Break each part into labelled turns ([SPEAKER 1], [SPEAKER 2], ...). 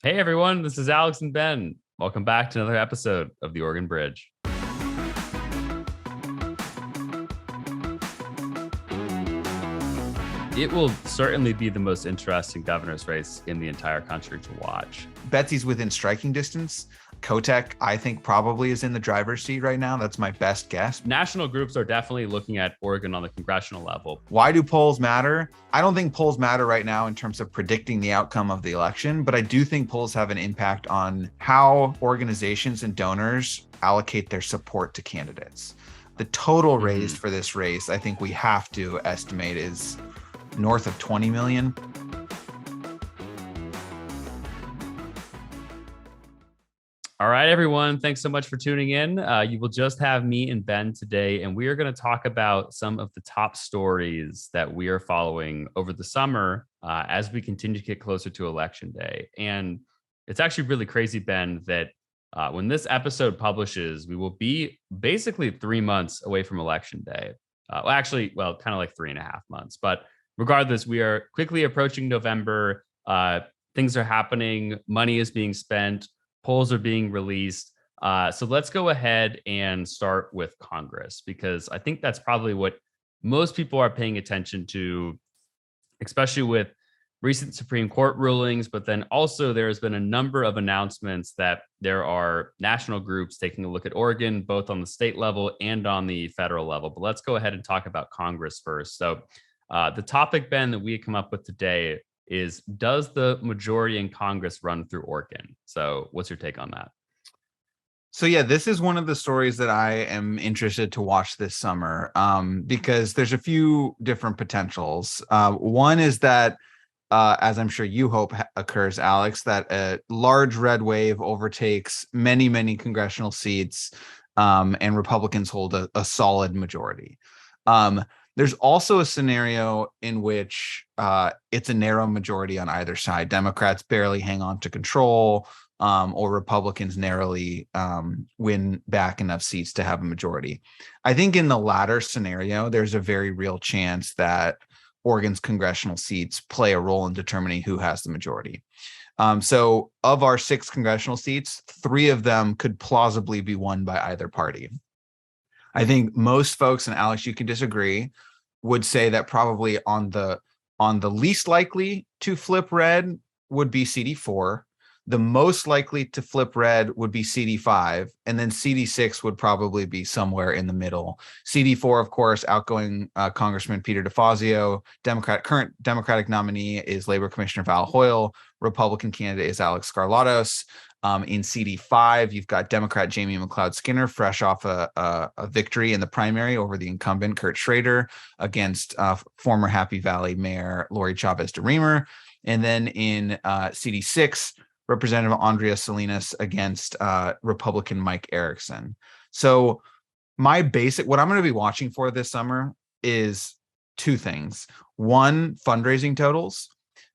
[SPEAKER 1] Hey everyone, this is Alex and Ben. Welcome back to another episode of The Oregon Bridge. It will certainly be the most interesting governor's race in the entire country to watch.
[SPEAKER 2] Betsy's within striking distance. Kotek, I think, probably is in the driver's seat right now. That's my best guess.
[SPEAKER 1] National groups are definitely looking at Oregon on the congressional level.
[SPEAKER 2] Why do polls matter? I don't think polls matter right now in terms of predicting the outcome of the election, but I do think polls have an impact on how organizations and donors allocate their support to candidates. The total raised for this race, I think we have to estimate, is north of 20 million.
[SPEAKER 1] All right, everyone. Thanks so much for tuning in. You will just have me and Ben today, and we are going to talk about some of the top stories that we are following over the summer as we continue to get closer to Election Day. And it's actually really crazy, Ben, that when this episode publishes, we will be basically 3 months away from Election Day. Kind of like 3.5 months. But regardless, we are quickly approaching November. Things are happening. Money is being spent. Polls are being released. So let's go ahead and start with Congress, because I think that's probably what most people are paying attention to, especially with recent Supreme Court rulings. But then also there has been a number of announcements that there are national groups taking a look at Oregon, both on the state level and on the federal level. But let's go ahead and talk about Congress first. So the topic, Ben, that we had come up with today is, does the majority in Congress run through Oregon? So what's your take on that?
[SPEAKER 2] So yeah, this is one of the stories that I am interested to watch this summer because there's a few different potentials. One is that, as I'm sure you hope occurs, Alex, that a large red wave overtakes many, many congressional seats and Republicans hold a solid majority. There's also a scenario in which it's a narrow majority on either side. Democrats barely hang on to control, or Republicans narrowly win back enough seats to have a majority. I think in the latter scenario, there's a very real chance that Oregon's congressional seats play a role in determining who has the majority. So of our 6 congressional seats, 3 of them could plausibly be won by either party. I think most folks, and Alex, you can disagree, would say that probably on the least likely to flip red would be CD4. The most likely to flip red would be CD5, and then CD6 would probably be somewhere in the middle. CD4, of course, outgoing Congressman Peter DeFazio. Current Democratic nominee is Labor Commissioner Val Hoyle. Republican candidate is Alek Skarlatos. In CD5, you've got Democrat Jamie McLeod-Skinner, fresh off a victory in the primary over the incumbent Kurt Schrader against former Happy Valley Mayor Lori Chavez-DeRemer. And then in CD6, Representative Andrea Salinas against Republican Mike Erickson. So what I'm going to be watching for this summer is 2 things. One, fundraising totals,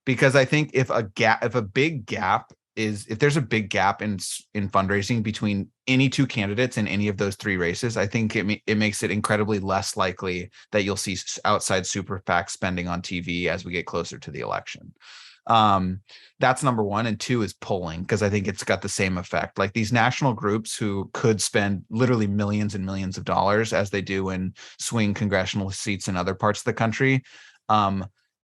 [SPEAKER 2] because I think if there's a big gap in fundraising between any 2 candidates in any of those 3 races, I think it makes it incredibly less likely that you'll see outside super PAC spending on TV as we get closer to the election. That's number 1. And 2 is polling, because I think it's got the same effect. Like these national groups who could spend literally millions and millions of dollars, as they do in swing congressional seats in other parts of the country,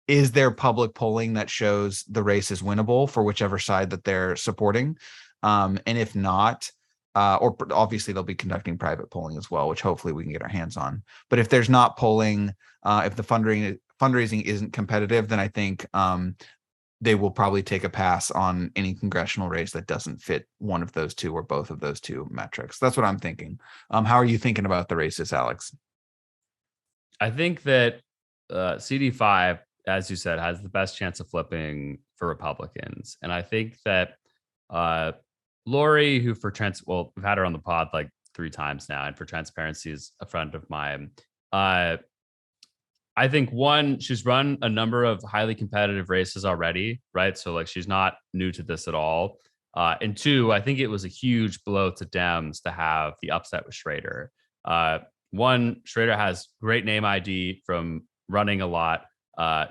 [SPEAKER 2] is there public polling that shows the race is winnable for whichever side that they're supporting? And if not, or obviously they'll be conducting private polling as well, which hopefully we can get our hands on. But if there's not polling, if the fundraising isn't competitive, then I think they will probably take a pass on any congressional race that doesn't fit one of those 2 or both of those 2 metrics. That's what I'm thinking. How are you thinking about the races, Alex?
[SPEAKER 1] I think that CD5, as you said, has the best chance of flipping for Republicans. And I think that Lori, who we've had her on the pod like 3 times now, and for transparency is a friend of mine. I think 1, she's run a number of highly competitive races already, right? So like she's not new to this at all. And 2, I think it was a huge blow to Dems to have the upset with Schrader. 1, Schrader has great name ID from running a lot.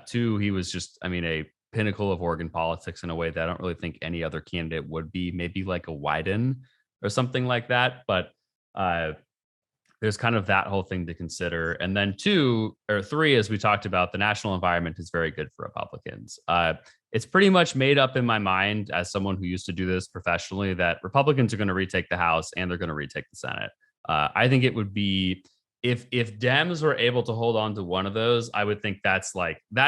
[SPEAKER 1] 2, he was just, a pinnacle of Oregon politics in a way that I don't really think any other candidate would be. Maybe like a Wyden or something like that. But there's kind of that whole thing to consider. And then 2 or 3, as we talked about, the national environment is very good for Republicans. It's pretty much made up in my mind as someone who used to do this professionally that Republicans are going to retake the House and they're going to retake the Senate. I think it would be, if Dems were able to hold on to one of those, I would think that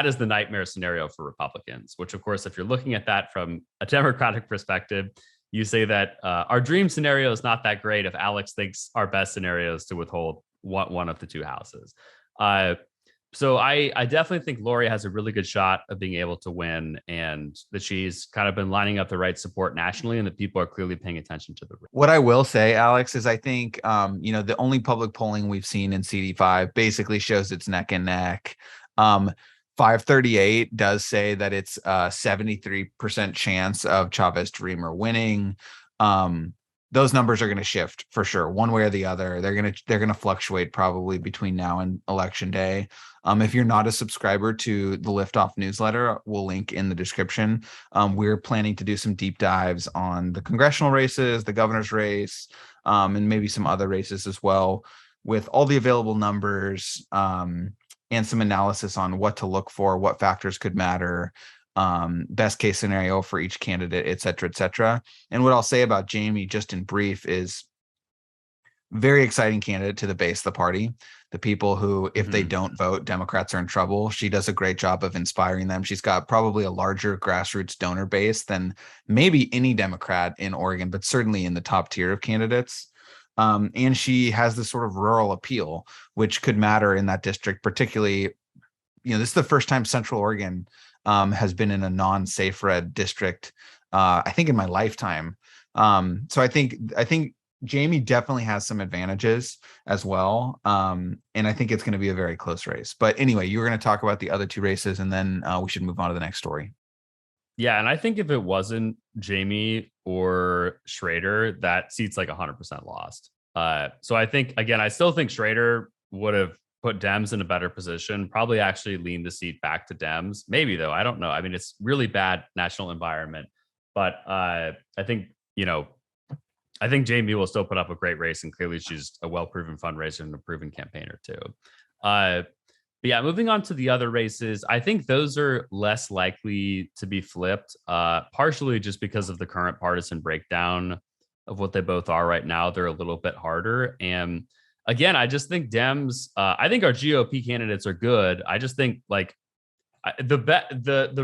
[SPEAKER 1] is the nightmare scenario for Republicans, which of course, if you're looking at that from a Democratic perspective, you say that our dream scenario is not that great if Alex thinks our best scenario is to withhold one of the 2 houses. So I definitely think Lori has a really good shot of being able to win, and that she's kind of been lining up the right support nationally, and that people are clearly paying attention to the race.
[SPEAKER 2] What I will say, Alex, is I think, the only public polling we've seen in CD5 basically shows it's neck and neck. 538 does say that it's a 73% chance of Chavez-DeRemer winning. Those numbers are going to shift for sure, one way or the other. They're going to fluctuate probably between now and election day. If you're not a subscriber to the Liftoff newsletter, we'll link in the description. We're planning to do some deep dives on the congressional races, the governor's race, and maybe some other races as well, with all the available numbers, and some analysis on what to look for, what factors could matter, best case scenario for each candidate, et cetera, et cetera. And what I'll say about Jamie, just in brief, is very exciting candidate to the base of the party. The people who, if they don't vote, Democrats are in trouble. She does a great job of inspiring them. She's got probably a larger grassroots donor base than maybe any Democrat in Oregon, but certainly in the top tier of candidates. And she has this sort of rural appeal, which could matter in that district, particularly, this is the first time Central Oregon has been in a non-safe red district, I think in my lifetime. So I think Jamie definitely has some advantages as well. And I think it's going to be a very close race. But anyway, you were going to talk about the other 2 races, and then we should move on to the next story.
[SPEAKER 1] Yeah, and I think if it wasn't Jamie or Schrader, that seat's like 100% lost. So I think, again, I still think Schrader would have put Dems in a better position, probably actually leaned the seat back to Dems. Maybe, though, I don't know. I mean, it's really bad national environment. But I think Jamie will still put up a great race, and clearly she's a well-proven fundraiser and a proven campaigner too. But yeah, moving on to the other races, I think those are less likely to be flipped, partially just because of the current partisan breakdown of what they both are right now. They're a little bit harder. And again, I just think Dems, I think our GOP candidates are good. I just think the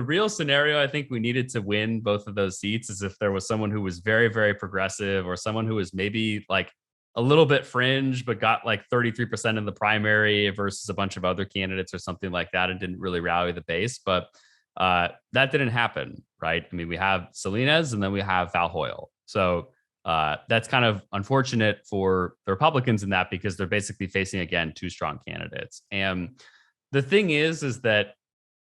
[SPEAKER 1] real scenario I think we needed to win both of those seats is if there was someone who was very, very progressive, or someone who was maybe like a little bit fringe, but got like 33% in the primary versus a bunch of other candidates or something like that, and didn't really rally the base. But that didn't happen, right? I mean, we have Salinas and then we have Val Hoyle. So that's kind of unfortunate for the Republicans in that, because they're basically facing, again, 2 strong candidates. And the thing is that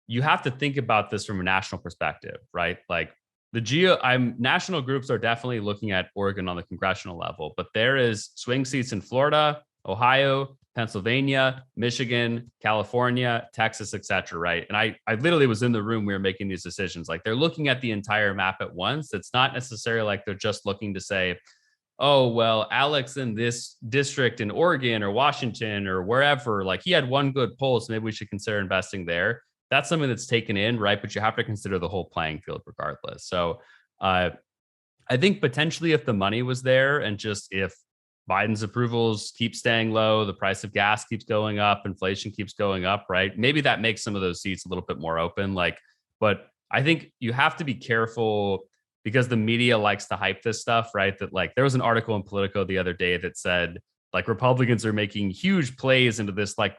[SPEAKER 1] you have to think about this from a national perspective, right? Like national groups are definitely looking at Oregon on the congressional level, but there is swing seats in Florida, Ohio, Pennsylvania, Michigan, California, Texas, et cetera, right? And I literally was in the room, we were making these decisions. Like, they're looking at the entire map at once. It's not necessarily like they're just looking to say, oh, well, Alex in this district in Oregon or Washington or wherever, like he had one good poll, so maybe we should consider investing there. That's something that's taken in, right? But you have to consider the whole playing field regardless. So I think potentially if the money was there, and just if Biden's approvals keep staying low, the price of gas keeps going up, inflation keeps going up, right? Maybe that makes some of those seats a little bit more open. But I think you have to be careful, because the media likes to hype this stuff, right? That like, there was an article in Politico the other day that said, like, Republicans are making huge plays into this like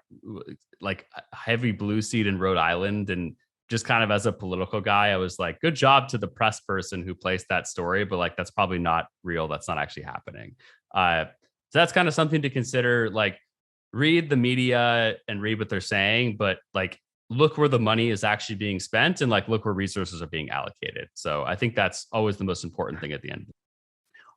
[SPEAKER 1] heavy blue seat in Rhode Island. And just kind of as a political guy, I was like, good job to the press person who placed that story, but like, that's probably not real. That's not actually happening. So that's kind of something to consider. Like, read the media and read what they're saying, but like, look where the money is actually being spent, and like, look where resources are being allocated. So I think that's always the most important thing at the end.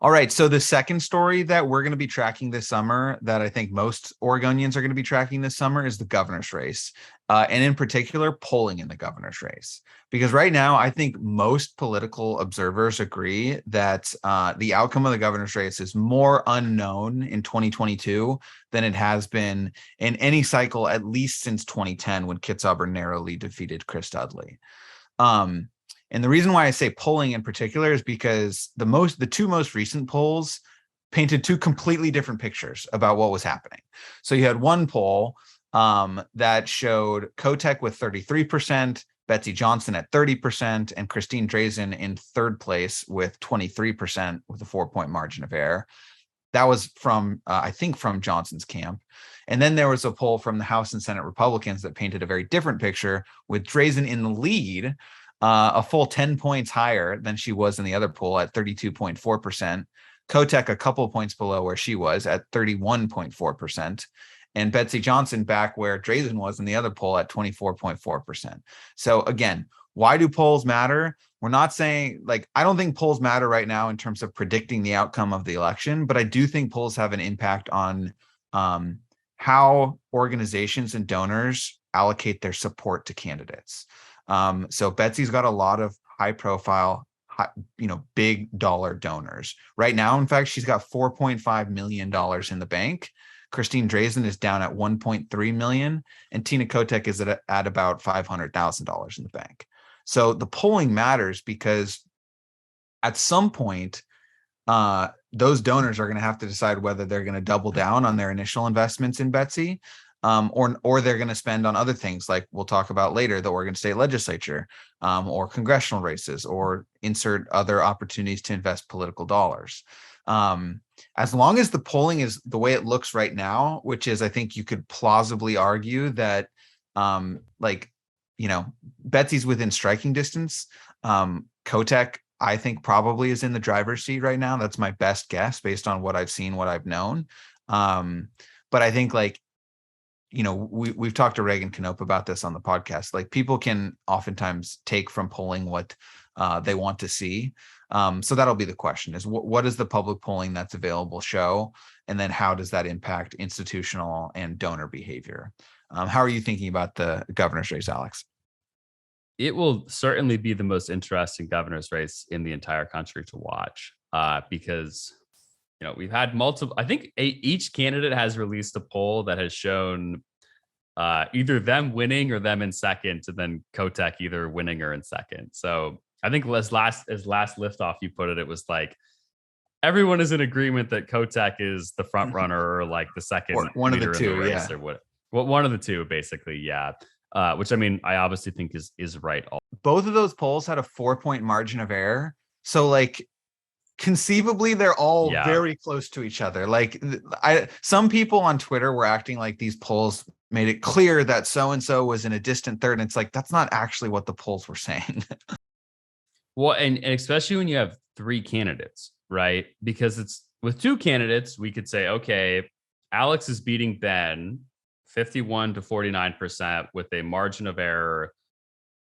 [SPEAKER 2] All right. So the second story that we're going to be tracking this summer, that I think most Oregonians are going to be tracking this summer, is the governor's race, and in particular, polling in the governor's race. Because right now, I think most political observers agree that the outcome of the governor's race is more unknown in 2022 than it has been in any cycle, at least since 2010, when Kit Sauber narrowly defeated Chris Dudley. And the reason why I say polling in particular is because the two most recent polls painted two completely different pictures about what was happening. So you had one poll that showed Kotek with 33%, Betsy Johnson at 30%, and Christine Drazan in third place with 23% with a 4-point margin of error. That was from, I think, from Johnson's camp. And then there was a poll from the House and Senate Republicans that painted a very different picture, with Drazan in the lead, a full 10 points higher than she was in the other poll at 32.4%. Kotek a couple points below where she was at 31.4%. And Betsy Johnson back where Drazan was in the other poll at 24.4%. So again, why do polls matter? We're not saying, like, I don't think polls matter right now in terms of predicting the outcome of the election, but I do think polls have an impact on how organizations and donors allocate their support to candidates. So Betsy's got a lot of high profile, big dollar donors right now. In fact, she's got $4.5 million in the bank. Christine Drazan is down at 1.3 million, and Tina Kotek is at about $500,000 in the bank. So the polling matters because at some point, those donors are going to have to decide whether they're going to double down on their initial investments in Betsy, or they're going to spend on other things, like we'll talk about later, the Oregon State Legislature, or congressional races, or insert other opportunities to invest political dollars. As long as the polling is the way it looks right now, which is, I think you could plausibly argue that, Betsy's within striking distance. Kotek, I think, probably is in the driver's seat right now. That's my best guess based on what I've seen, what I've known. But I think, we've talked to Reagan Knopp about this on the podcast. Like, people can oftentimes take from polling what they want to see. So that'll be the question: is what does the public polling that's available show? And then how does that impact institutional and donor behavior? How are you thinking about the governor's race, Alex?
[SPEAKER 1] It will certainly be the most interesting governor's race in the entire country to watch, because we've had multiple. I think each candidate has released a poll that has shown either them winning or them in second, and then Kotek either winning or in second. So I think as last liftoff you put it, it was like everyone is in agreement that Kotek is the front runner, or like the second,
[SPEAKER 2] or one of the two,
[SPEAKER 1] race, or what? Well, one of the two, basically, yeah. Which, I mean, I obviously think is right.
[SPEAKER 2] Both of those polls had a 4-point margin of error, so like conceivably they're all very close to each other. Like, some people on Twitter were acting like these polls made it clear that so and so was in a distant third, and it's like, that's not actually what the polls were saying.
[SPEAKER 1] Well, and especially when you have three candidates, right? Because it's with two candidates, we could say, okay, Alex is beating Ben 51 to 49% with a margin of error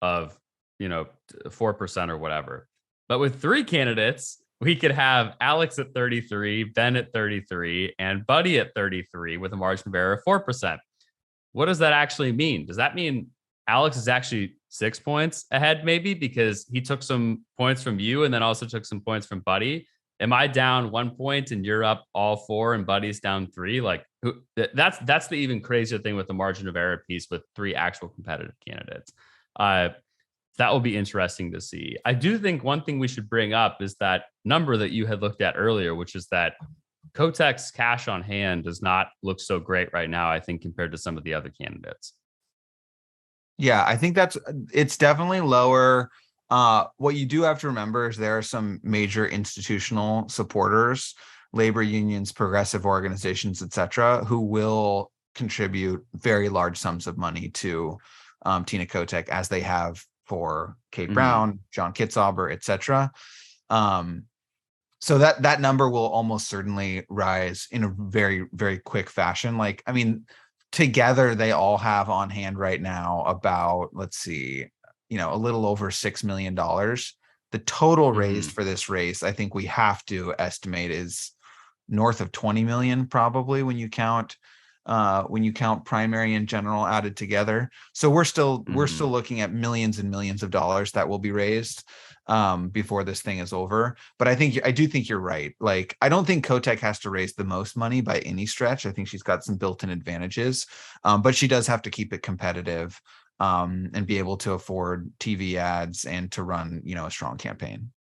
[SPEAKER 1] of 4% or whatever. But with three candidates, we could have Alex at 33, Ben at 33, and Buddy at 33 with a margin of error of 4%. What does that actually mean? Does that mean Alex is actually 6 points ahead, maybe because he took some points from you and then also took some points from Buddy? Am I down 1 point and you're up all 4 and Buddy's down 3? Like, that's the even crazier thing with the margin of error piece with 3 actual competitive candidates. That will be interesting to see. I do think one thing we should bring up is that number that you had looked at earlier, which is that Kotek's cash on hand does not look so great right now, I think, compared to some of the other candidates.
[SPEAKER 2] Yeah, I think it's definitely lower. What you do have to remember is there are some major institutional supporters, labor unions, progressive organizations, etc., who will contribute very large sums of money to Tina Kotek, as they have for Kate Brown, John Kitzhaber, etc. So that number will almost certainly rise in a very, very quick fashion. Like, I mean, together they all have on hand right now about, let's see, a little over $6 million The total raised for this race, I think we have to estimate, is north of 20 million, probably, when you count primary and general added together. So we're still looking at millions and millions of dollars that will be raised before this thing is over. But I do think you're right. Like, I don't think Kotek has to raise the most money by any stretch. I think she's got some built-in advantages, but she does have to keep it competitive and be able to afford TV ads and to run, a strong campaign.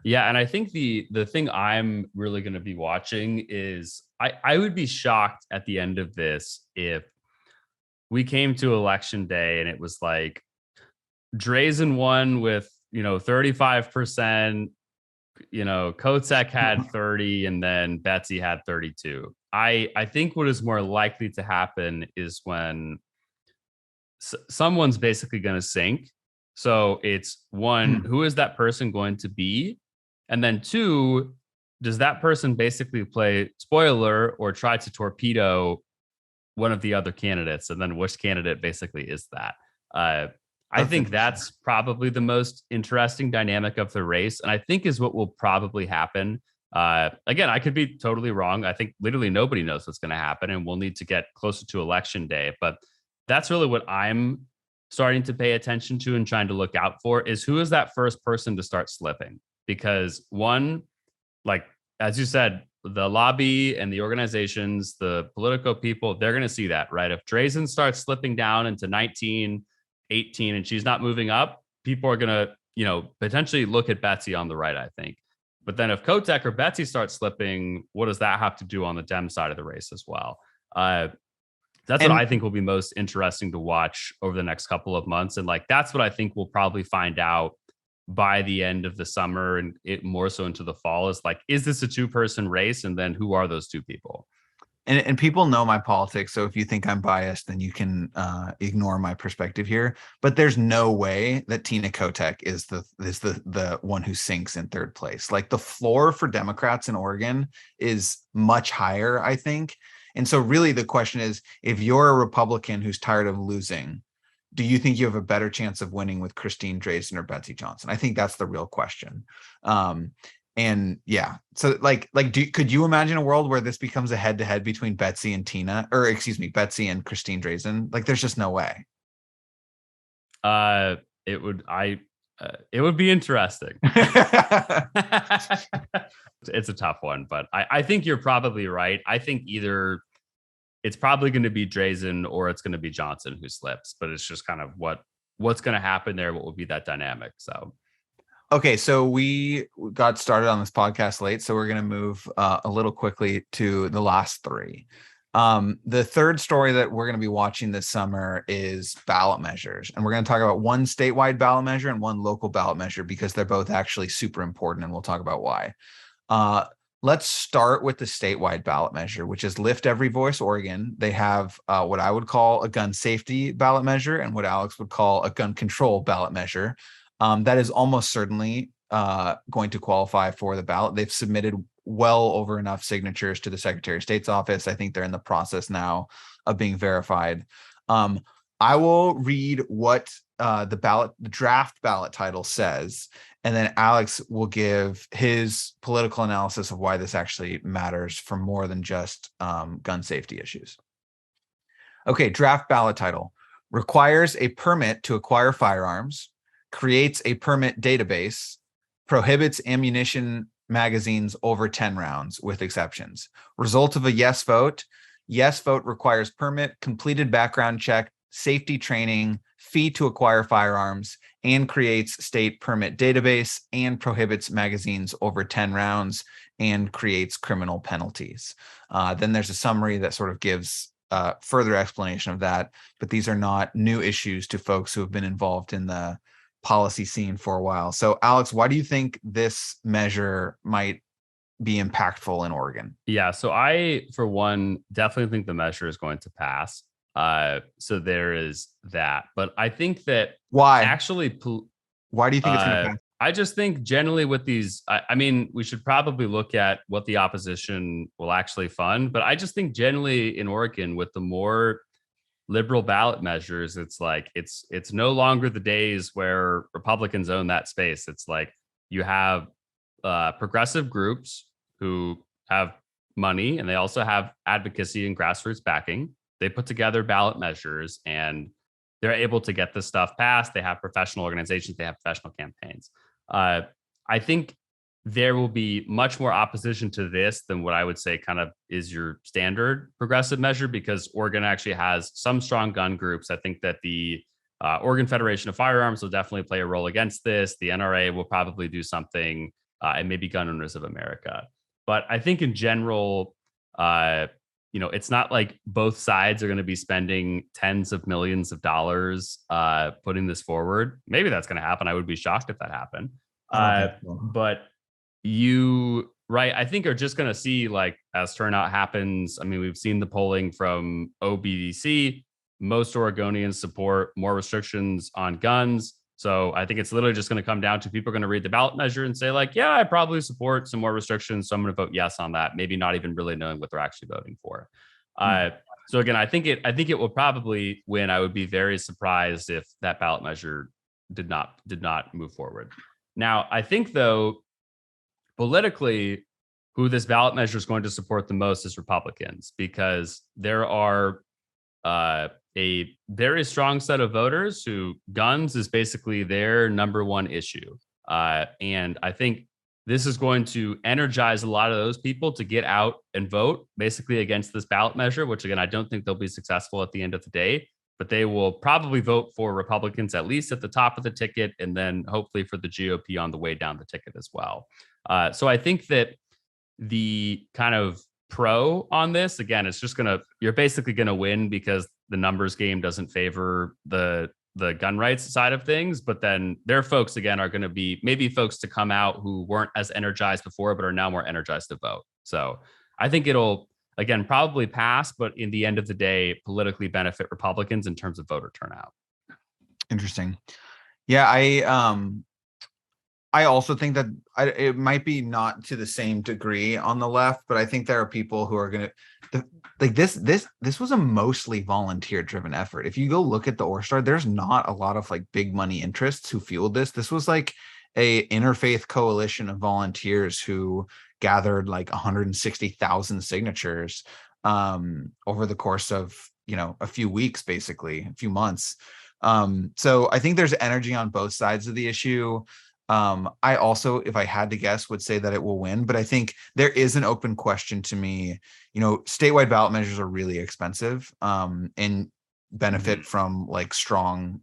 [SPEAKER 1] Yeah, and I think the thing I'm really going to be watching is I would be shocked at the end of this if we came to election day and it was like Drazan won with 35%, Kotek had 30, and then Betsy had 32. I think what is more likely to happen is when someone's basically going to sink. So it's one, who is that person going to be? And then two, does that person basically play spoiler or try to torpedo one of the other candidates? And then which candidate basically is that? I think that's probably the most interesting dynamic of the race. And I think is what will probably happen. Again, I could be totally wrong. I think literally nobody knows what's going to happen, and we'll need to get closer to election day. But that's really what I'm starting to pay attention to and trying to look out for, is who is that first person to start slipping? Because one, like, as you said, the lobby and the organizations, the political people, they're going to see that, right? If Drazan starts slipping down into 19, 18, and she's not moving up, people are going to, potentially look at Betsy on the right, I think. But then if Kotek or Betsy starts slipping, what does that have to do on the Dem side of the race as well? That's what I think will be most interesting to watch over the next couple of months. And that's what I think we'll probably find out by the end of the summer, and it more so into the fall, is this a two-person race? And then who are those two people?
[SPEAKER 2] And people know my politics, so if you think I'm biased, then you can ignore my perspective here. But there's no way that Tina Kotek is the one who sinks in third place. Like, the floor for Democrats in Oregon is much higher, I think. And so really the question is, if you're a Republican who's tired of losing, do you think you have a better chance of winning with Christine Drazan or Betsy Johnson? I think that's the real question. And yeah, so could you imagine a world where this becomes a head-to-head between Betsy and Betsy and Christine Drazan? There's just no way.
[SPEAKER 1] It would be interesting. It's a tough one, but I think you're probably right. I think either it's probably going to be Drazan or it's going to be Johnson who slips, but it's just kind of what's going to happen there. What will be that dynamic? So.
[SPEAKER 2] Okay, so we got started on this podcast late, so we're going to move a little quickly to the last three. The third story that we're going to be watching this summer is ballot measures, and we're going to talk about one statewide ballot measure and one local ballot measure because they're both actually super important, and we'll talk about why. Let's start with the statewide ballot measure, which is Lift Every Voice Oregon. They have what I would call a gun safety ballot measure and what Alex would call a gun control ballot measure. That is almost certainly going to qualify for the ballot. They've submitted well over enough signatures to the Secretary of State's office. I think they're in the process now of being verified. I will read what the draft ballot title says, and then Alex will give his political analysis of why this actually matters for more than just gun safety issues. Okay, draft ballot title: requires a permit to acquire firearms, creates a permit database, prohibits ammunition magazines over 10 rounds with exceptions. Result of a yes vote: yes vote requires permit, completed background check, safety training, fee to acquire firearms, and creates state permit database, and prohibits magazines over 10 rounds, and creates criminal penalties. Then there's a summary that sort of gives further explanation of that, but these are not new issues to folks who have been involved in the policy scene for a while. So Alex, why do you think this measure might be impactful in Oregon?
[SPEAKER 1] Yeah, so I, for one, definitely think the measure is going to pass. So there is that. But I think that
[SPEAKER 2] why
[SPEAKER 1] do you think it's going to pass? I just think generally with these, I mean, we should probably look at what the opposition will actually fund. But I just think generally in Oregon, with the more liberal ballot measures, it's like it's no longer the days where Republicans own that space. It's like you have progressive groups who have money and they also have advocacy and grassroots backing. They put together ballot measures and they're able to get this stuff passed. They have professional organizations, they have professional campaigns. I think there will be much more opposition to this than what I would say kind of is your standard progressive measure, because Oregon actually has some strong gun groups. I think that the Oregon Federation of Firearms will definitely play a role against this. The NRA will probably do something, and maybe Gun Owners of America. But I think in general, it's not like both sides are going to be spending tens of millions of dollars putting this forward. Maybe that's going to happen. I would be shocked if that happened. But I think are just going to see, like, as turnout happens. I mean, we've seen the polling from OBDC. Most Oregonians support more restrictions on guns. So I think it's literally just going to come down to people are going to read the ballot measure and say, like, yeah, I probably support some more restrictions. So I'm going to vote yes on that. Maybe not even really knowing what they're actually voting for. So again, I think it will probably win. I would be very surprised if that ballot measure did not move forward. Now, I think, though, politically, who this ballot measure is going to support the most is Republicans, because there are a very strong set of voters who guns is basically their number one issue. And I think this is going to energize a lot of those people to get out and vote basically against this ballot measure, which, again, I don't think they'll be successful at the end of the day, but they will probably vote for Republicans at least at the top of the ticket, and then hopefully for the GOP on the way down the ticket as well. So I think that the kind of pro on this, again, it's just you're basically going to win because the numbers game doesn't favor the gun rights side of things. But then their folks, again, are going to be maybe folks to come out who weren't as energized before, but are now more energized to vote. So I think it'll, again, probably pass, but in the end of the day, politically benefit Republicans in terms of voter turnout.
[SPEAKER 2] Interesting. Yeah, I also think that it might be not to the same degree on the left, but I think there are people who are going to like this was a mostly volunteer driven effort. If you go look at the Orstar, there's not a lot of like big money interests who fueled this. This was like a interfaith coalition of volunteers who gathered like 160,000 signatures over the course of, a few weeks, basically a few months. So I think there's energy on both sides of the issue. I also, if I had to guess, would say that it will win, but I think there is an open question to me. Statewide ballot measures are really expensive and benefit from like strong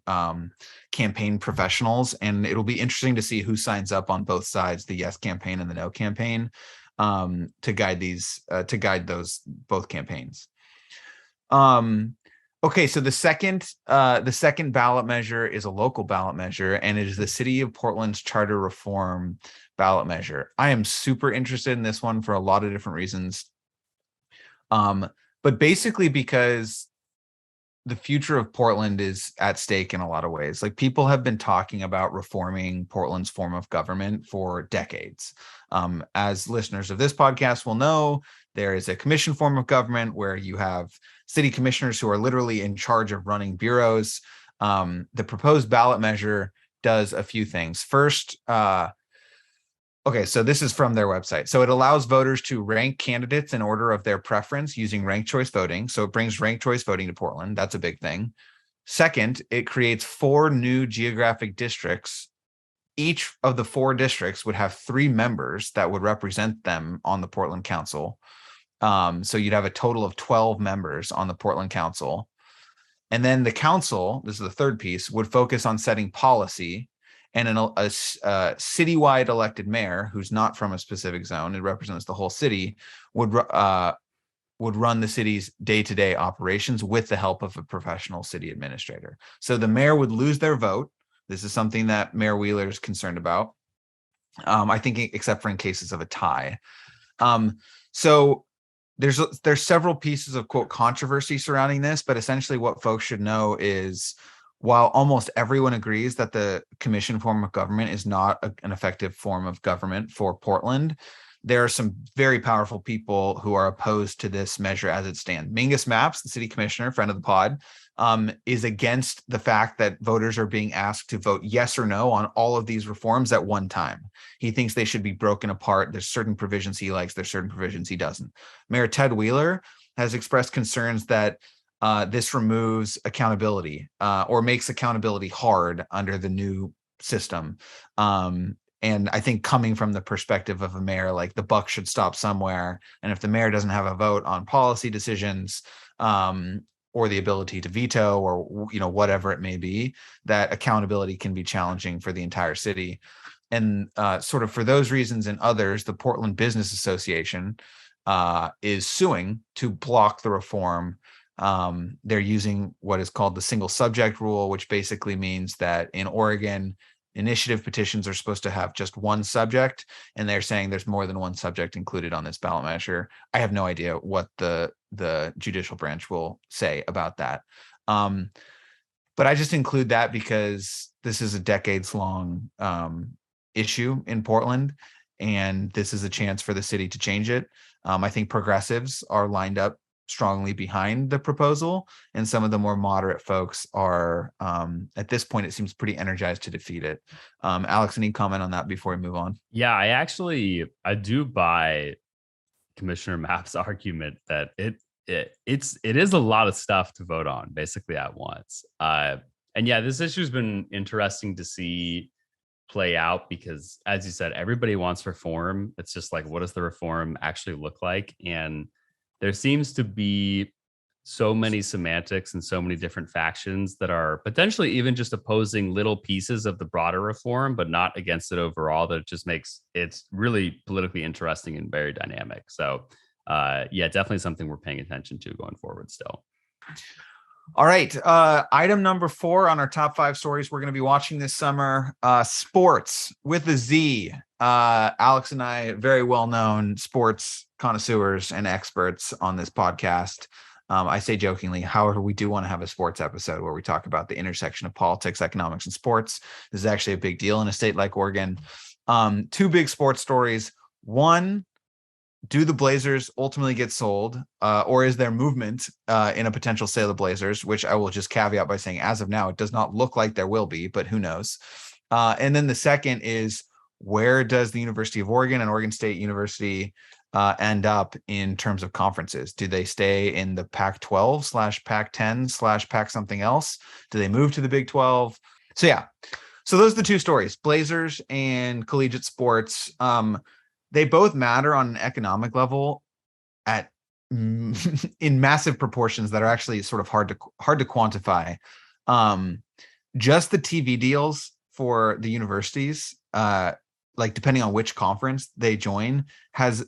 [SPEAKER 2] campaign professionals, and it'll be interesting to see who signs up on both sides, the yes campaign and the no campaign, to guide those both campaigns. Okay, so the second ballot measure is a local ballot measure, and it is the City of Portland's charter reform ballot measure. I am super interested in this one for a lot of different reasons, but basically because the future of Portland is at stake in a lot of ways. Like, people have been talking about reforming Portland's form of government for decades. As listeners of this podcast will know, there is a commission form of government where you have city commissioners who are literally in charge of running bureaus. The proposed ballot measure does a few things. First, okay, so this is from their website. So it allows voters to rank candidates in order of their preference using ranked choice voting. So it brings ranked choice voting to Portland. That's a big thing. Second, it creates 4 new geographic districts. Each of the 4 districts would have 3 members that would represent them on the Portland Council. So you'd have a total of 12 members on the Portland Council. And then the council, this is the third piece, would focus on setting policy, and a citywide elected mayor who's not from a specific zone, it represents the whole city, would run the city's day-to-day operations with the help of a professional city administrator. So the mayor would lose their vote. This is something that Mayor Wheeler is concerned about, I think, except for in cases of a tie. So there's several pieces of, quote, controversy surrounding this, but essentially what folks should know is, while almost everyone agrees that the commission form of government is not an effective form of government for Portland, there are some very powerful people who are opposed to this measure as it stands. Mingus Mapps, the city commissioner, friend of the pod, is against the fact that voters are being asked to vote yes or no on all of these reforms at one time. He thinks they should be broken apart. There's certain provisions he likes, there's certain provisions he doesn't. Mayor Ted Wheeler has expressed concerns that this removes accountability or makes accountability hard under the new system. And I think coming from the perspective of a mayor, like the buck should stop somewhere. And if the mayor doesn't have a vote on policy decisions, or the ability to veto, or whatever it may be, that accountability can be challenging for the entire city. And sort of for those reasons and others, the Portland Business Association is suing to block the reform. They're using what is called the single subject rule, which basically means that in Oregon, initiative petitions are supposed to have just one subject, and they're saying there's more than one subject included on this ballot measure. I have no idea what the judicial branch will say about that. But I just include that because this is a decades-long issue in Portland, and this is a chance for the city to change it. I think progressives are lined up strongly behind the proposal, and some of the more moderate folks are at this point it seems pretty energized to defeat it. Alex, any comment on that before we move on?
[SPEAKER 1] Yeah, I do buy Commissioner Mapp's argument that it is a lot of stuff to vote on basically at once. And yeah, this issue has been interesting to see play out because, as you said, everybody wants reform. It's just like, what does the reform actually look like? And there seems to be so many semantics and so many different factions that are potentially even just opposing little pieces of the broader reform, but not against it overall. That it just makes it's really politically interesting and very dynamic. So yeah, definitely something we're paying attention to going forward still.
[SPEAKER 2] All right. Item number 4 on our top 5 stories we're going to be watching this summer. Sports with a Z. Alex and I, very well-known sports connoisseurs and experts on this podcast. I say jokingly, however, we do want to have a sports episode where we talk about the intersection of politics, economics, and sports. This is actually a big deal in a state like Oregon. 2 big sports stories. One, do the Blazers ultimately get sold, or is there movement in a potential sale of Blazers, which I will just caveat by saying, as of now, it does not look like there will be, but who knows? And then the second is, where does the University of Oregon and Oregon State University end up in terms of conferences? Do they stay in the Pac-12 / Pac-10 / Pac something else? Do they move to the Big 12? So yeah, so those are the 2 stories, Blazers and collegiate sports. They both matter on an economic level at in massive proportions that are actually sort of hard to quantify. Just the TV deals for the universities, like depending on which conference they join, has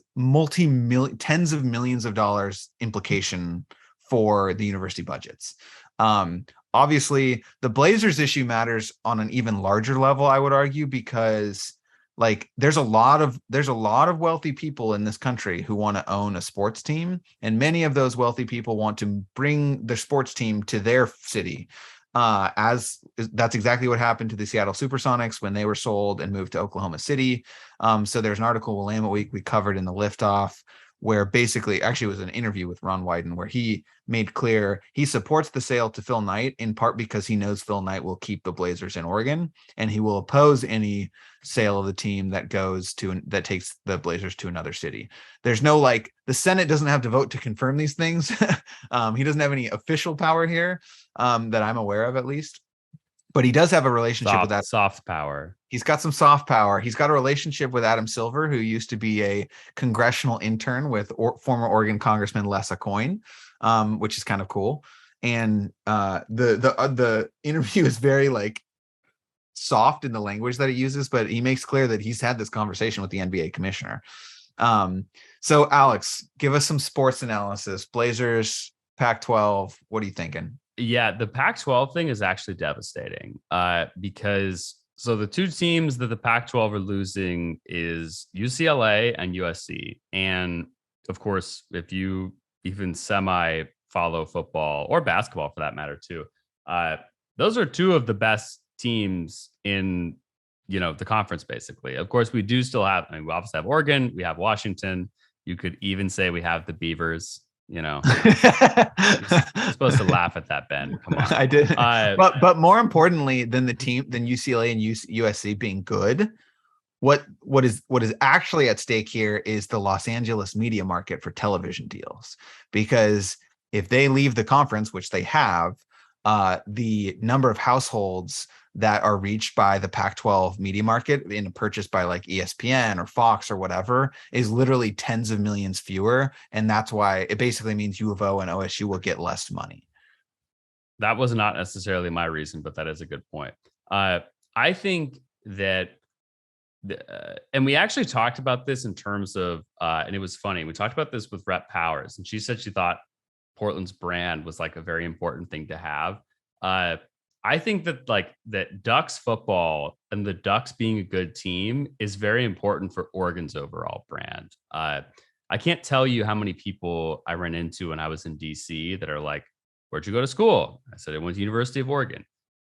[SPEAKER 2] tens of millions of dollars implication for the university budgets. Obviously, the Blazers issue matters on an even larger level, I would argue, because like there's a lot of wealthy people in this country who want to own a sports team, and many of those wealthy people want to bring their sports team to their city. As that's exactly what happened to the Seattle Supersonics when they were sold and moved to Oklahoma City. So there's an article Willamette Week we covered in the Liftoff, where basically, actually it was an interview with Ron Wyden, where he made clear he supports the sale to Phil Knight in part because he knows Phil Knight will keep the Blazers in Oregon, and he will oppose any sale of the team that takes the Blazers to another city. There's no, like, the Senate doesn't have to vote to confirm these things. He doesn't have any official power here that I'm aware of, at least. But he does have a relationship with that
[SPEAKER 1] soft power.
[SPEAKER 2] He's got some soft power. He's got a relationship with Adam Silver, who used to be a congressional intern with former Oregon Congressman Les Aucoin, which is kind of cool. And the interview is very like soft in the language that he uses, but he makes clear that he's had this conversation with the NBA commissioner. So Alex, give us some sports analysis. Blazers, Pac-12. What are you thinking?
[SPEAKER 1] Yeah, the Pac-12 thing is actually devastating because so the 2 teams that the Pac-12 are losing is UCLA and USC. And of course, if you even semi follow football or basketball for that matter too, those are 2 of the best teams in, the conference basically. Of course, we do still have, we obviously have Oregon, we have Washington. You could even say we have the Beavers. You know, you're supposed to laugh at that, Ben. Come on.
[SPEAKER 2] I did. But more importantly than UCLA and USC being good, what is actually at stake here is the Los Angeles media market for television deals. Because if they leave the conference, which they have, the number of households that are reached by the Pac-12 media market in a purchase by like ESPN or Fox or whatever is literally tens of millions fewer. And that's why it basically means U of O and OSU will get less money.
[SPEAKER 1] That was not necessarily my reason, but that is a good point. I think that, and we actually talked about this in terms of, and it was funny. We talked about this with Rep Powers, and she said she thought Portland's brand was like a very important thing to have. I think that Ducks football and the Ducks being a good team is very important for Oregon's overall brand. I can't tell you how many people I ran into when I was in DC that are like, "Where'd you go to school?" I said, "I went to University of Oregon."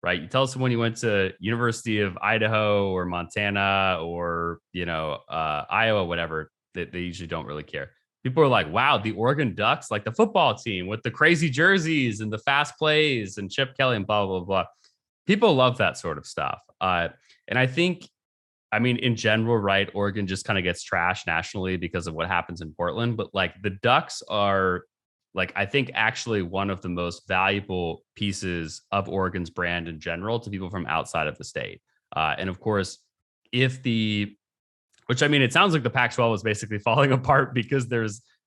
[SPEAKER 1] Right? You tell someone you went to University of Idaho or Montana or Iowa, whatever, they usually don't really care. People are like, "Wow, the Oregon Ducks, like the football team with the crazy jerseys and the fast plays and Chip Kelly and blah, blah, blah." People love that sort of stuff. And I think, in general, right, Oregon just kind of gets trashed nationally because of what happens in Portland. But like the Ducks are, like, I think actually one of the most valuable pieces of Oregon's brand in general to people from outside of the state. And of course, it sounds like the Pac-12 was basically falling apart because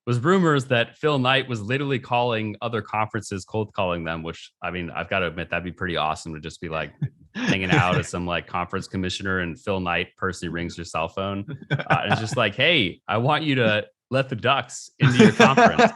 [SPEAKER 1] was rumors that Phil Knight was literally calling other conferences, cold calling them, which I've got to admit that'd be pretty awesome to just be like hanging out as some like conference commissioner and Phil Knight personally rings your cell phone. And it's just like, "Hey, I want you to let the Ducks into your conference."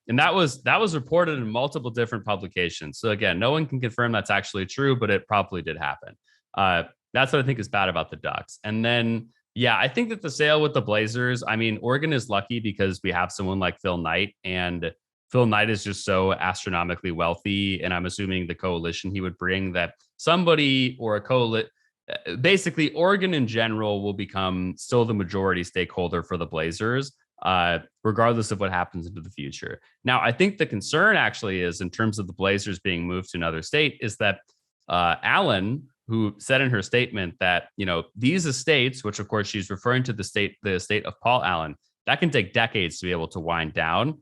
[SPEAKER 1] And that was reported in multiple different publications. So again, no one can confirm that's actually true, but it probably did happen. That's what I think is bad about the Ducks. And then, yeah, I think that the sale with the Blazers, Oregon is lucky because we have someone like Phil Knight, and Phil Knight is just so astronomically wealthy. And I'm assuming the coalition he would bring, that somebody or basically Oregon in general will become still the majority stakeholder for the Blazers, regardless of what happens into the future. Now, I think the concern actually is, in terms of the Blazers being moved to another state, is that Allen, who said in her statement that, these estates, which of course she's referring to the estate of Paul Allen, that can take decades to be able to wind down.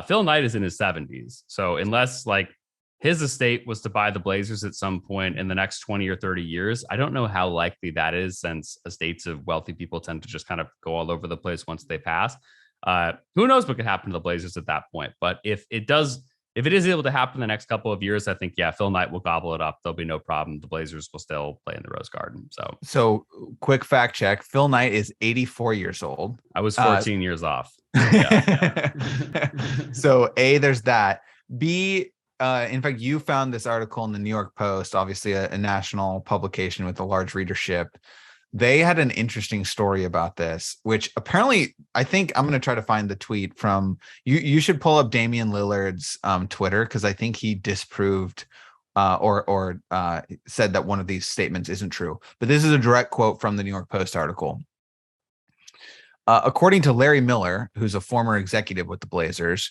[SPEAKER 1] Phil Knight is in his 70s. So unless like his estate was to buy the Blazers at some point in the next 20 or 30 years, I don't know how likely that is, since estates of wealthy people tend to just kind of go all over the place once they pass. Who knows what could happen to the Blazers at that point? But if it is able to happen in the next couple of years, I think, yeah, Phil Knight will gobble it up. There'll be no problem. The Blazers will still play in the Rose Garden.
[SPEAKER 2] So quick fact check. Phil Knight is 84 years old.
[SPEAKER 1] I was 14 years off.
[SPEAKER 2] Yeah. So A, there's that. B, in fact, you found this article in the New York Post, obviously a national publication with a large readership. They had an interesting story about this, which apparently, I think I'm going to try to find the tweet from you. You should pull up Damian Lillard's Twitter, because I think he disproved or said that one of these statements isn't true. But this is a direct quote from the New York Post article. According to Larry Miller, who's a former executive with the Blazers,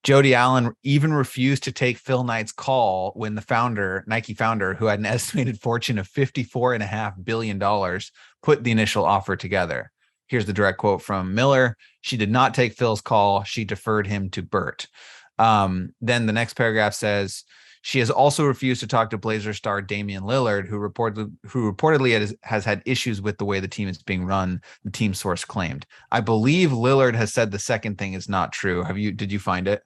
[SPEAKER 2] Jody Allen even refused to take Phil Knight's call when the Nike founder, who had an estimated fortune of $54.5 billion, put the initial offer together. Here's the direct quote from Miller. "She did not take Phil's call. She deferred him to Bert." Then the next paragraph says, "She has also refused to talk to Blazer star Damian Lillard, who reportedly has had issues with the way the team is being run," the team source claimed. I believe Lillard has said the second thing is not true. Did you find it?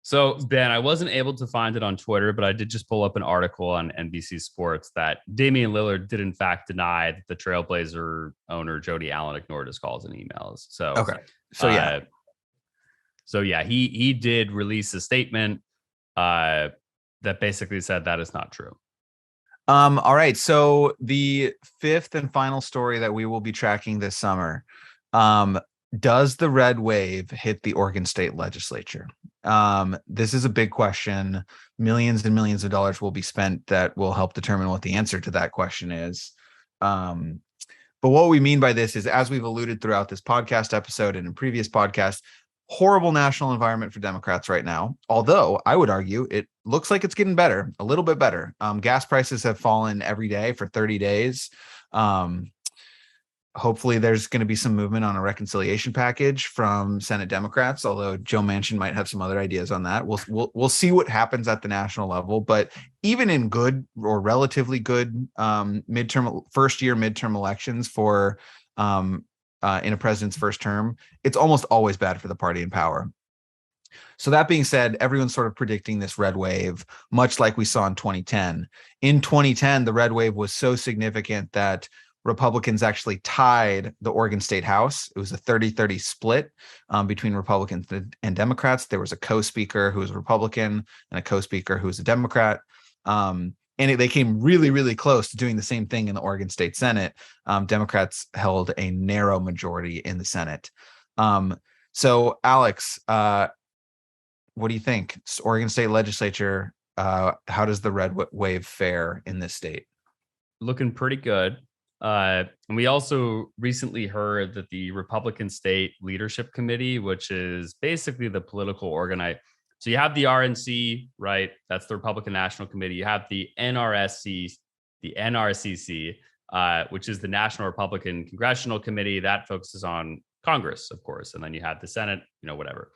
[SPEAKER 1] So, Ben, I wasn't able to find it on Twitter, but I did just pull up an article on NBC Sports that Damian Lillard did in fact deny that the Trailblazer owner Jody Allen ignored his calls and emails. So,
[SPEAKER 2] okay.
[SPEAKER 1] So yeah, he did release a statement that basically said that is not true.
[SPEAKER 2] All right. So the fifth and final story that we will be tracking this summer, does the red wave hit the Oregon State legislature? This is a big question. Millions and millions of dollars will be spent that will help determine what the answer to that question is. But what we mean by this is, as we've alluded throughout this podcast episode and in previous podcasts, horrible national environment for Democrats right now. Although I would argue it looks like it's getting better, a little bit better. Gas prices have fallen every day for 30 days. Hopefully there's going to be some movement on a reconciliation package from Senate Democrats, although Joe Manchin might have some other ideas on that. We'll see what happens at the national level. But even in good or relatively good first year midterm elections for in a president's first term, it's almost always bad for the party in power. So that being said, everyone's sort of predicting this red wave, much like we saw in 2010. In 2010, the red wave was so significant that Republicans actually tied the Oregon State House. It was a 30-30 split between Republicans and Democrats. There was a co-speaker who was a Republican and a co-speaker who was a Democrat. And they came really, really close to doing the same thing in the Oregon State Senate. Democrats held a narrow majority in the Senate. So, Alex, what do you think? Oregon State Legislature, how does the red wave fare in this state?
[SPEAKER 1] Looking pretty good. And we also recently heard that the Republican State Leadership Committee, which is basically the political organize. So you have the RNC, right? That's the Republican National Committee. You have the NRSC, the NRCC, which is the National Republican Congressional Committee that focuses on Congress, of course. And then you have the Senate, whatever.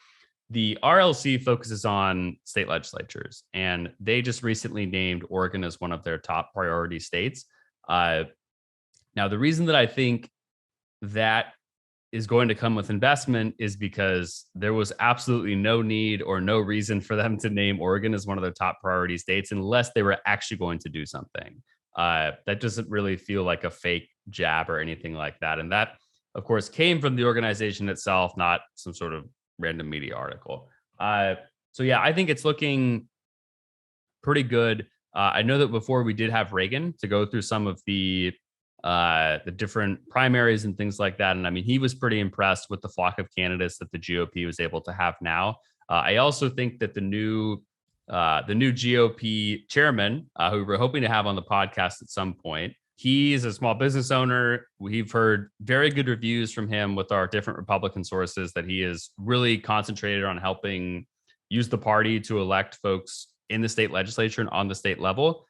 [SPEAKER 1] The RLC focuses on state legislatures, and they just recently named Oregon as one of their top priority states. Now, the reason that I think that is going to come with investment is because there was absolutely no need or no reason for them to name Oregon as one of their top priority states unless they were actually going to do something. That doesn't really feel like a fake jab or anything like that. And that, of course, came from the organization itself, not some sort of random media article. So, yeah, I think it's looking pretty good. I know that before we did have Reagan to go through some of the different primaries and things like that. And I mean, he was pretty impressed with the flock of candidates that the GOP was able to have now. I also think that the new GOP chairman, who we're hoping to have on the podcast at some point, he's a small business owner. We've heard very good reviews from him with our different Republican sources that he is really concentrated on helping use the party to elect folks in the state legislature and on the state level.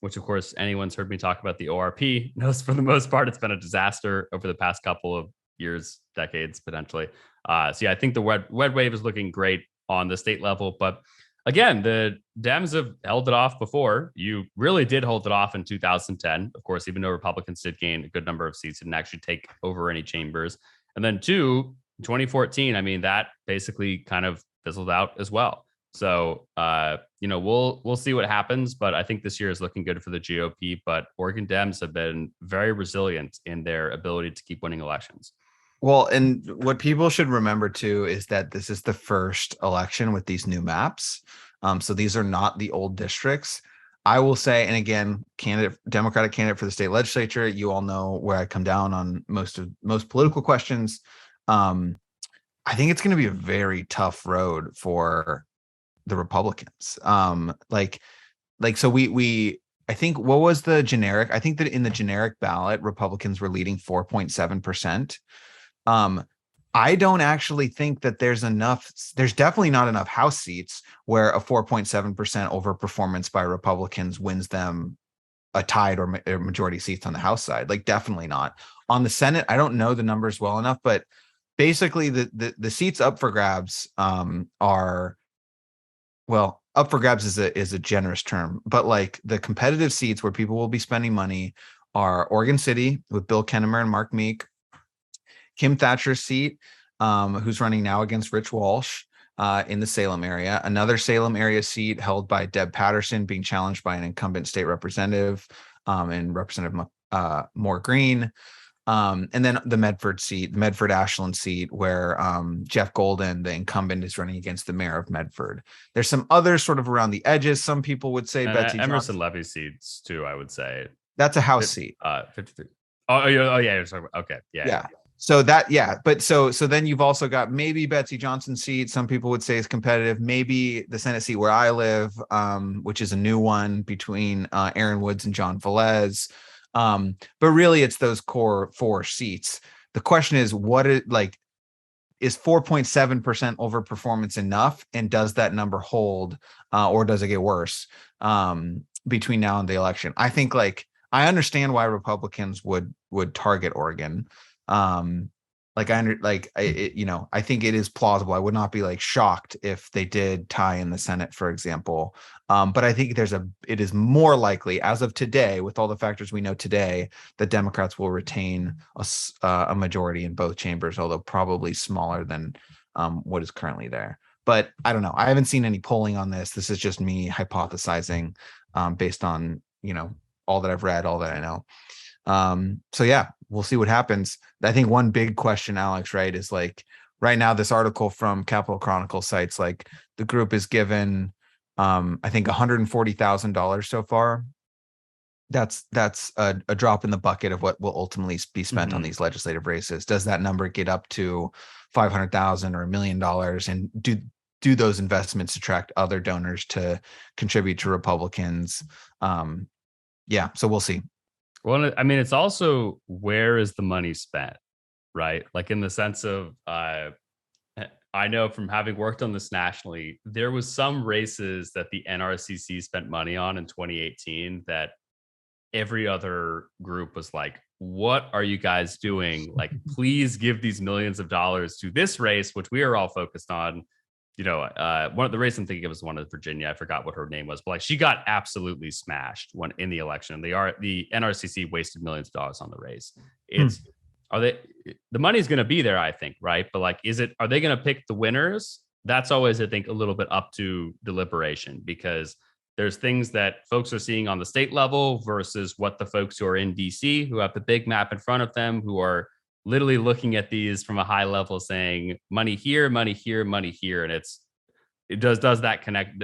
[SPEAKER 1] Which, of course, anyone's heard me talk about the ORP knows for the most part it's been a disaster over the past couple of years, decades, potentially. So, yeah, I think the red wave is looking great on the state level. But again, the Dems have held it off before. You really did hold it off in 2010. Of course, even though Republicans did gain a good number of seats and actually take over any chambers. And then 2014, I mean, that basically kind of fizzled out as well. So, we'll see what happens, but I think this year is looking good for the GOP. But Oregon Dems have been very resilient in their ability to keep winning elections.
[SPEAKER 2] Well, and what people should remember too is that this is the first election with these new maps. So these are not the old districts. I will say, and again, Democratic candidate for the state legislature, you all know where I come down on most political questions. I think it's going to be a very tough road for the Republicans. So I think what was the generic? I think that in the generic ballot, Republicans were leading 4.7%. I don't actually think that there's definitely not enough House seats where a 4.7% overperformance by Republicans wins them a tied or majority seats on the House side. Like, definitely not. On the Senate, I don't know the numbers well enough, but basically the seats up for grabs are, well, up for grabs is a generous term, but like the competitive seats where people will be spending money are Oregon City with Bill Kennemer and Mark Meek, Kim Thatcher's seat, who's running now against Rich Walsh in the Salem area, another Salem area seat held by Deb Patterson being challenged by an incumbent state representative and Representative Moore Green. And then the Medford Ashland seat, where Jeff Golden, the incumbent, is running against the mayor of Medford. There's some others sort of around the edges. Some people would say Betsy
[SPEAKER 1] Emerson
[SPEAKER 2] Johnson.
[SPEAKER 1] Levy seats too, I would say.
[SPEAKER 2] That's a House seat.
[SPEAKER 1] 53. Oh yeah. You're talking about, okay. Yeah.
[SPEAKER 2] So that, yeah. But so then you've also got maybe Betsy Johnson's seat. Some people would say is competitive. Maybe the Senate seat where I live, which is a new one between Aaron Woods and John Velez. But really it's those core 4 seats. The question is, is 4.7% overperformance enough? And does that number hold, or does it get worse between now and the election? I think I understand why Republicans would target Oregon. I think it is plausible. I would not be shocked if they did tie in the Senate, for example. But I think it is more likely, as of today, with all the factors we know today, that Democrats will retain a majority in both chambers, although probably smaller than what is currently there. But I don't know. I haven't seen any polling on this. This is just me hypothesizing based on, all that I've read, all that I know. So yeah, we'll see what happens. I think one big question, Alex, right, is right now, this article from Capitol Chronicle cites the group is given, I think $140,000 so far. That's a drop in the bucket of what will ultimately be spent on these legislative races. Does that number get up to 500,000 or $1 million? And do those investments attract other donors to contribute to Republicans? Yeah, so we'll see.
[SPEAKER 1] Well, I mean, it's also, where is the money spent, right? In the sense of, I know from having worked on this nationally, there was some races that the NRCC spent money on in 2018 that every other group was like, what are you guys doing? Please give these millions of dollars to this race, which we are all focused on. One of the races I'm thinking of was one of Virginia. I forgot what her name was, but she got absolutely smashed in the election. The NRCC wasted millions of dollars on the race. The money's going to be there, I think, right? But are they going to pick the winners? That's always, I think, a little bit up to deliberation, because there's things that folks are seeing on the state level versus what the folks who are in DC, who have the big map in front of them, who are literally looking at these from a high level, saying money here, money here, money here. And does that connect,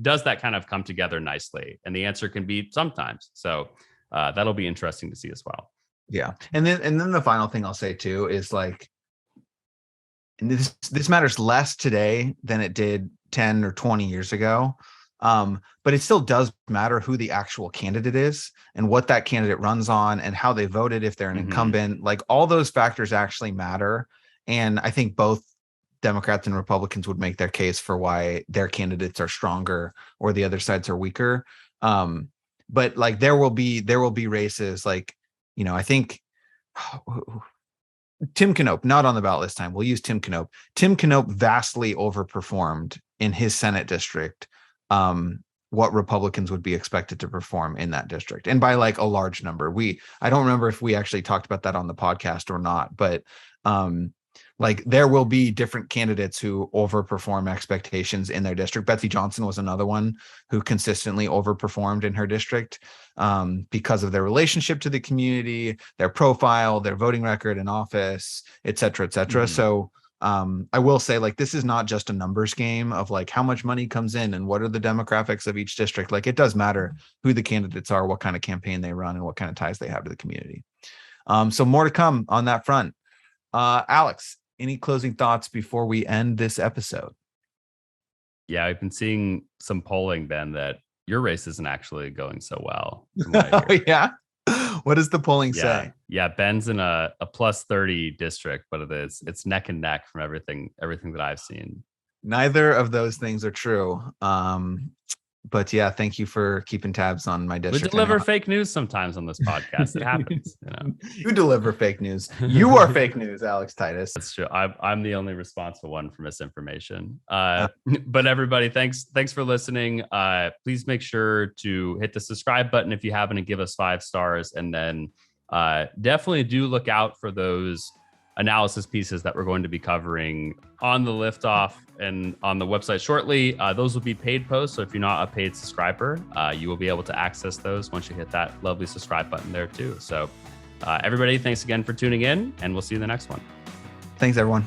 [SPEAKER 1] does that kind of come together nicely? And the answer can be sometimes. So that'll be interesting to see as well.
[SPEAKER 2] Yeah. And then the final thing I'll say too is and this matters less today than it did 10 or 20 years ago. But it still does matter who the actual candidate is and what that candidate runs on and how they voted, if they're an incumbent. All those factors actually matter. And I think both Democrats and Republicans would make their case for why their candidates are stronger or the other sides are weaker. But there will be races I think Tim Knopp, not on the ballot this time. We'll use Tim Knopp. Tim Knopp vastly overperformed in his Senate district what Republicans would be expected to perform in that district, and by a large number. I don't remember if we actually talked about that on the podcast or not, but there will be different candidates who overperform expectations in their district. Betsy Johnson was another one who consistently overperformed in her district because of their relationship to the community, their profile, their voting record in office, et cetera, et cetera. So I will say this is not just a numbers game of how much money comes in and what are the demographics of each district. It does matter who the candidates are, what kind of campaign they run, and what kind of ties they have to the community. So more to come on that front. Alex, any closing thoughts before we end this episode?
[SPEAKER 1] Yeah, I've been seeing some polling, Ben, that your race isn't actually going so well.
[SPEAKER 2] Oh, yeah. What does the polling say?
[SPEAKER 1] Yeah, Ben's in a plus 30 district, but it's neck and neck from everything that I've seen.
[SPEAKER 2] Neither of those things are true. But yeah, thank you for keeping tabs on my district.
[SPEAKER 1] We deliver fake news sometimes on this podcast. It happens.
[SPEAKER 2] You deliver fake news. You are fake news, Alex Titus.
[SPEAKER 1] That's true. I'm the only responsible one for misinformation. But everybody, thanks for listening. Please make sure to hit the subscribe button if you haven't, and give us 5 stars. And then definitely do look out for those analysis pieces that we're going to be covering on the Liftoff and on the website shortly. Those will be paid posts, so if you're not a paid subscriber, you will be able to access those once you hit that lovely subscribe button there too. So everybody, thanks again for tuning in, and we'll see you in the next one.
[SPEAKER 2] Thanks, everyone.